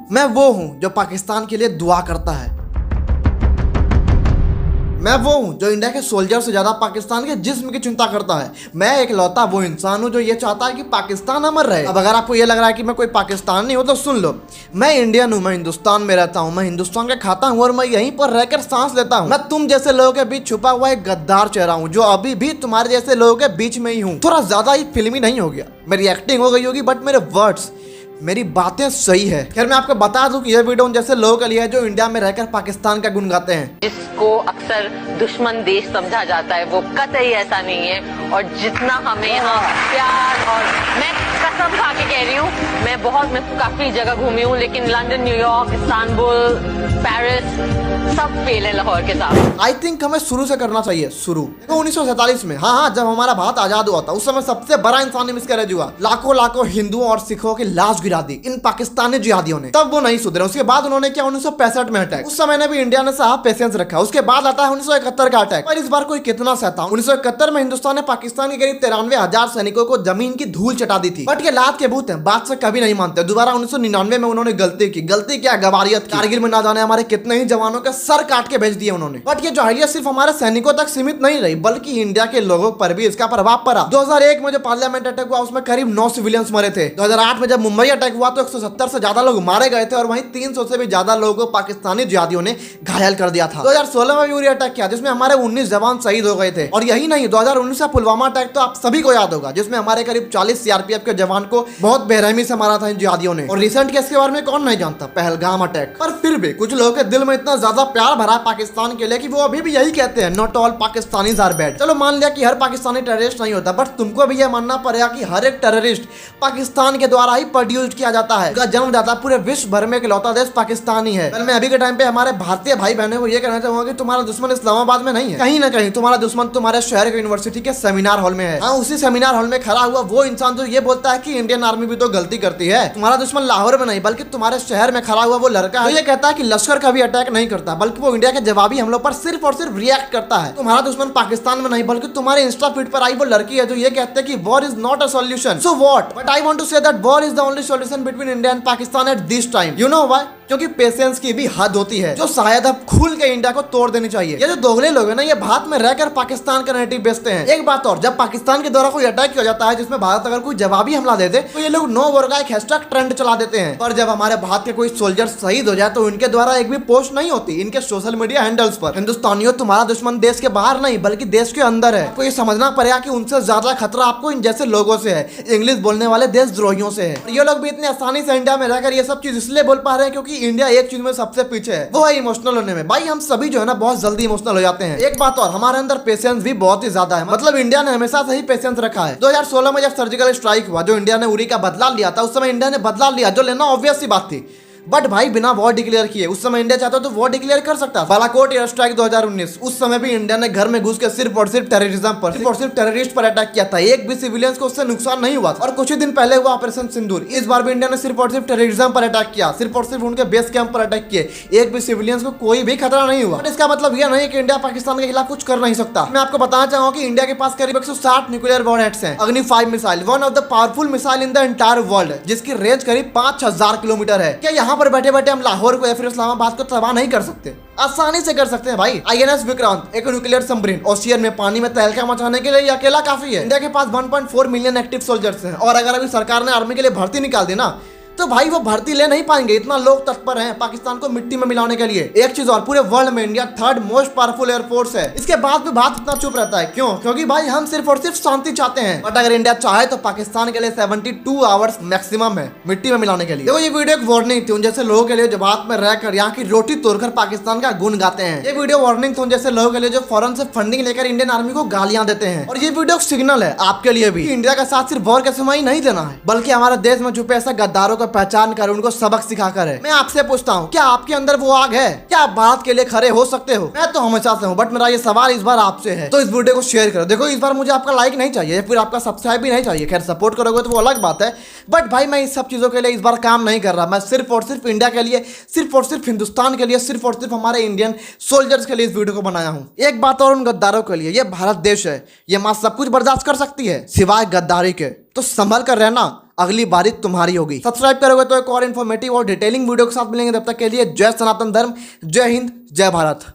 मैं वो हूं जो पाकिस्तान के लिए दुआ करता है। मैं वो हूं जो इंडिया के सोल्जर से ज्यादा पाकिस्तान के जिस्म की चिंता करता है। मैं एक लौता वो इंसान हूं जो ये चाहता है कि पाकिस्तान अमर रहे। अब अगर आपको ये लग रहा है कि मैं कोई पाकिस्तानी हूं तो सुन लो, मैं इंडियन हूं, मैं हिंदुस्तान में रहता हूं, मैं हिंदुस्तान का खाता हूं और मैं यहीं पर रहकर सांस लेता हूं। मैं तुम जैसे लोगों के बीच छुपा हुआ एक गद्दार चेहरा हूं जो अभी भी तुम्हारे जैसे लोगों के बीच में ही हूं। थोड़ा ज्यादा ही फिल्मी नहीं हो गया, मेरी एक्टिंग हो गई होगी, बट मेरे वर्ड्स, मेरी बातें सही है। खैर मैं आपको बता दूं कि यह वीडियो उन जैसे लोगों के लिए है जो इंडिया में रहकर पाकिस्तान का गुण गाते हैं। जिसको अक्सर दुश्मन देश समझा जाता है वो कतई ऐसा नहीं है। और जितना हमें यहाँ प्यार, और मैं कसम खा के कह रही हूँ, मैं काफी जगह घूमी हूँ, लेकिन लंदन, न्यूयॉर्क, इस्तांबुल, पेरिस सब फेल है लाहौर के साथ। आई थिंक हमें शुरू से करना चाहिए। शुरू 1947 में, हाँ, जब हमारा भारत आजाद हुआ था, उस समय सबसे बड़ा इंसानी मिसकैरेज हुआ। लाखों हिंदुओं और सिखों की लाश गिरा दी इन पाकिस्तानी जिहादियों ने। तब वो नहीं सुधरे। उसके बाद उन्होंने किया 1965 में अटैक। उस समय ने भी इंडिया ने साहब पेशेंस रखा। उसके बाद आता है 1971 का अटैक। पर इस बार कोई कितना सहता। 1971 में हिंदुस्तान ने पाकिस्तान के करीब 93,000 सैनिकों को जमीन की धूल चटा दी थी। बट ये लात के भूत हैं, बात से कभी नहीं मानते। दोबारा 1999 में उन्होंने गलती की। गलती क्या, गवारियत। कारगिल में ना जाने हमारे कितने ही जवानों का सर काट के भेज दिए उन्होंने। बट ये जाहिलियत सिर्फ हमारे सैनिकों तक सीमित नहीं रही, बल्कि इंडिया के लोगों पर भी इसका प्रभाव पड़ा। 2001 में जो पार्लियामेंट अटैक हुआ उसमें करीब 9 सिविलियंस मरे थे। 2008 में जब मुंबई अटैक हुआ तो 170 से ज्यादा लोग मारे गए थे और वहीं 300 से भी ज्यादा लोगों को पाकिस्तानी जिहादियों ने घायल कर दिया था। 2016 में भी उरी अटैक किया जिसमें हमारे 19 जवान शहीद हो गए थे। और यही नहीं, 2019 का पुलवामा अटैक तो आप सभी को याद होगा, जिसमें हमारे करीब 40 सीआरपीएफ के जवान को बहुत बेरहमी से मारा था इन जिहादियों ने। और रिसेंट केस के बारे में कौन नहीं जानता, पहलगाम अटैक। पर फिर भी कुछ लोगों के दिल में इतना ज्यादा प्यार भरा है पाकिस्तान के लिए कि वो अभी भी यही कहते हैं, not all Pakistanis are bad. चलो मान लिया कि हर पाकिस्तानी टेररिस्ट नहीं होता, बट तुमको भी यह मानना पड़ेगा कि हर एक टेररिस्ट पाकिस्तान के द्वारा ही प्रोड्यूस किया जाता है। जन्म जाता पूरे विश्व भर में इकलौता देश पाकिस्तान ही है। मैं अभी के टाइम पे हमारे भारतीय भाई बहनों को ये कहना चाहूंगा कि तुम्हारा दुश्मन इस्लामाबाद में नहीं है, कहीं ना कहीं तुम्हारा दुश्मन तुम्हारे शहर के यूनिवर्सिटी के सेमिनार हॉल में है। हाँ, उसी सेमिनार हॉल में खड़ा हुआ वो इंसान जो ये बोलता है कि इंडियन आर्मी भी तो गलती करती है। तुम्हारा दुश्मन लाहौर में नहीं, बल्कि तुम्हारे शहर में खड़ा हुआ वो लड़का है, ये कहता है कि लश्कर कभी अटैक नहीं करता, बल्कि वो इंडिया के जवाबी हमलों पर सिर्फ और सिर्फ रिएक्ट करता है। तुम्हारा दुश्मन पाकिस्तान में नहीं, बल्कि तुम्हारे इंस्टा फीड पर आई वो लड़की है जो ये कहते हैं कि war is not a solution. So what? But I want to say that war is the only solution between India and Pakistan at this time. You know why? क्योंकि पेशेंस की भी हद होती है जो शायद अब खुल के इंडिया को तोड़ देनी चाहिए। ये जो दोगले लोग हैं ना, ये भारत में रहकर पाकिस्तान का नैरेटिव बेचते हैं। एक बात और, जब पाकिस्तान के द्वारा कोई अटैक किया जाता है जिसमें भारत अगर कोई जवाबी हमला दे दे तो ये लोग नो वॉर का एक हैशटैग ट्रेंड चला देते हैं। पर जब हमारे भारत के कोई सोल्जर शहीद हो जाए तो इनके द्वारा एक भी पोस्ट नहीं होती इनके सोशल मीडिया हैंडल्स पर। हिंदुस्तानियों, तुम्हारा दुश्मन देश के बाहर नहीं बल्कि देश के अंदर है। आपको ये समझना पड़ेगा कि उनसे ज्यादा खतरा आपको इन जैसे लोगों से है, इंग्लिश बोलने वाले देशद्रोहियों से है। ये लोग भी इतनी आसानी से इंडिया में रहकर ये सब चीज इसलिए बोल पा रहे हैं क्योंकि इंडिया एक चीज में सबसे पीछे है, वो है इमोशनल होने में। भाई हम सभी जो है ना बहुत जल्दी इमोशनल हो जाते हैं। एक बात और, हमारे अंदर पेशेंस भी बहुत ही ज्यादा है। मतलब इंडिया ने हमेशा से ही पेशेंस रखा है। 2016 में जब सर्जिकल स्ट्राइक हुआ, जो इंडिया ने उरी का बदला लिया था, उस समय इंडिया ने बदला लिया, जो लेना ऑब्वियस सी बात थी। बट भाई बिना वॉर डिक्लेयर किए उस समय इंडिया चाहता तो वॉर डिक्लेयर कर सकता। बालाकोट एयर स्ट्राइक 2019, उस समय भी इंडिया ने घर में घुस के सिर्फ और सिर्फ टेररिज्म पर, सिर्फ और सिर्फ टेररिस्ट पर अटैक किया था। एक भी सिविलियंस को उससे नुकसान नहीं हुआ। और कुछ ही दिन पहले हुआ ऑपरेशन सिंदूर, इस बार भी इंडिया ने सिर्फ और सिर्फ टेररिज्म पर अटैक किया, सिर्फ और सिर्फ उनके बेस कैंप पर अटैक किए। एक भी सिविलियंस को कोई भी खतरा नहीं हुआ। बट इसका मतलब यह नहीं कि इंडिया पाकिस्तान के खिलाफ कुछ कर नहीं सकता। मैं आपको बताना चाहूंगा कि इंडिया के पास करीब 160 न्यूक्लियर वॉरहेड्स हैं। अग्नि 5 missile, one of the powerful missile in the entire world, जिसकी रेंज करीब 5000 किलोमीटर है। क्या यहाँ पर बैठे बैठे हम लाहौर को या फिर इस्लामाबाद को तबाह नहीं कर सकते? आसानी से कर सकते हैं भाई। आईएनएस विक्रांत एक न्यूक्लियर सबमरीन, ओशियन में पानी में तहलका मचाने के लिए ये अकेला काफी है। इंडिया के पास 1.4 मिलियन एक्टिव सोल्जर्स हैं। और अगर अभी सरकार ने आर्मी के लिए भर्ती निकाल दी ना, तो भाई वो भर्ती ले नहीं पाएंगे। इतना लोग तत्पर हैं पाकिस्तान को मिट्टी में मिलाने के लिए। एक चीज और, पूरे वर्ल्ड में India 3rd most powerful air force है। इसके बाद भी भारत इतना चुप रहता है, क्यों? क्योंकि भाई हम सिर्फ और सिर्फ शांति चाहते हैं। बट अगर इंडिया चाहे तो पाकिस्तान के लिए 72 आवर्स मैक्सिमम है मिट्टी में मिलाने के लिए। देखो ये वीडियो एक वार्निंग थी उन जैसे लोगों के लिए जो भारत में रहकर यहाँ की रोटी तोड़कर पाकिस्तान का गुण गाते हैं। ये वीडियो वार्निंग थी उन जैसे लोगों के लिए जो फॉरेन से फंडिंग लेकर इंडियन आर्मी को गालियां देते हैं। और ये वीडियो सिग्नल है आपके लिए भी, इंडिया का साथ सिर्फ वॉर के समय नहीं देना है, बल्कि हमारे देश में छुपे ऐसे गद्दारों को पहचान कर उनको सबक सिखाकर है। मैं आपसे पूछता हूँ, क्या आपके अंदर वो आग है? क्या आप भारत के लिए खड़े हो सकते हो? मैं तो हमेशा से हूँ, बट मेरा ये सवाल इस बार आपसे है। तो इस वीडियो को शेयर करो। देखो इस बार मुझे आपका लाइक नहीं चाहिए, फिर आपका सब्सक्राइब भी नहीं चाहिए। खैर सपोर्ट करोगे तो वो अलग बात है, बट भाई मैं इस सब चीजों के लिए इस बार काम नहीं कर रहा। मैं सिर्फ और सिर्फ इंडिया के लिए, सिर्फ और सिर्फ हिंदुस्तान के लिए, सिर्फ और सिर्फ हमारे इंडियन सोल्जर्स के लिए इस वीडियो को बनाया हूँ। एक बात और उन गद्दारों के लिए, ये भारत देश है, ये माँ सब कुछ बर्दाश्त कर सकती है सिवाय गद्दारी के। तो संभल कर रहना, अगली बारी तुम्हारी होगी। सब्सक्राइब करोगे तो एक और इन्फॉर्मेटिव और डिटेलिंग वीडियो के साथ मिलेंगे। तब तक के लिए जय सनातन धर्म, जय हिंद, जय भारत।